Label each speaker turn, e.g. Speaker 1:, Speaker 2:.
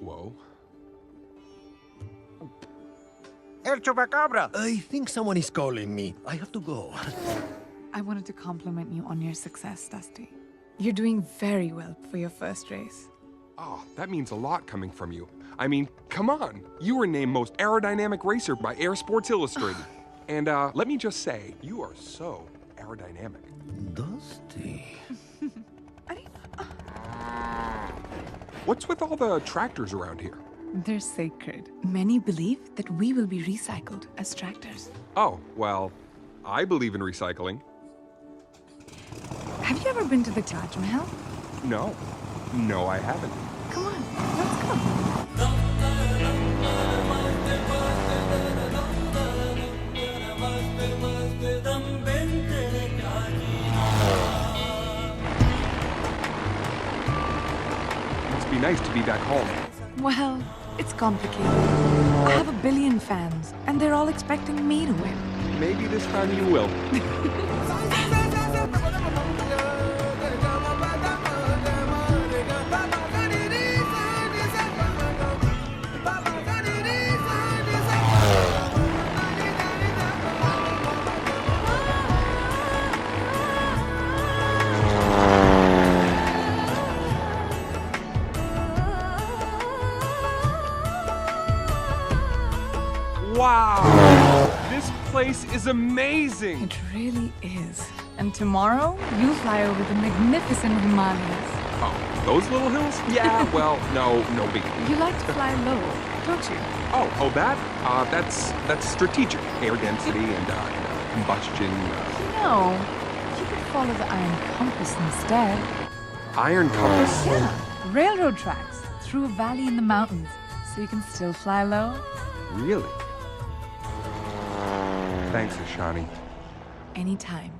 Speaker 1: Whoa.
Speaker 2: El Chupacabra!
Speaker 3: I think someone is calling me. I have to go.
Speaker 4: I wanted to compliment you on your success, Dusty. You're doing very well for your first race.
Speaker 1: Oh, that means a lot coming from you. I mean, come on. You were named Most Aerodynamic Racer by Air Sports Illustrated. And let me just say, you are so aerodynamic.
Speaker 3: Dusty.
Speaker 1: What's with all the tractors around here?
Speaker 4: They're sacred. Many believe that we will be recycled as tractors.
Speaker 1: Oh, well, I believe in recycling.
Speaker 4: Have you ever been to the Taj Mahal?
Speaker 1: No. No, I haven't.
Speaker 4: Come on, let's go.
Speaker 1: Must be nice to be back home.
Speaker 4: Well, it's complicated. I have 1 billion fans, and they're all expecting me to win.
Speaker 1: Maybe this time you will. Wow! This place is amazing!
Speaker 4: It really is. And tomorrow, you fly over the magnificent Himalayas.
Speaker 1: Oh, those little hills? Yeah, well, no big.
Speaker 4: You like to fly low, don't you?
Speaker 1: Oh, that? That's strategic. Air density and combustion.
Speaker 4: No. You could follow the Iron Compass instead.
Speaker 1: Iron compass?
Speaker 4: Yeah. Railroad tracks through a valley in the mountains, so you can still fly low.
Speaker 1: Really? Thanks, Ishani.
Speaker 4: Anytime.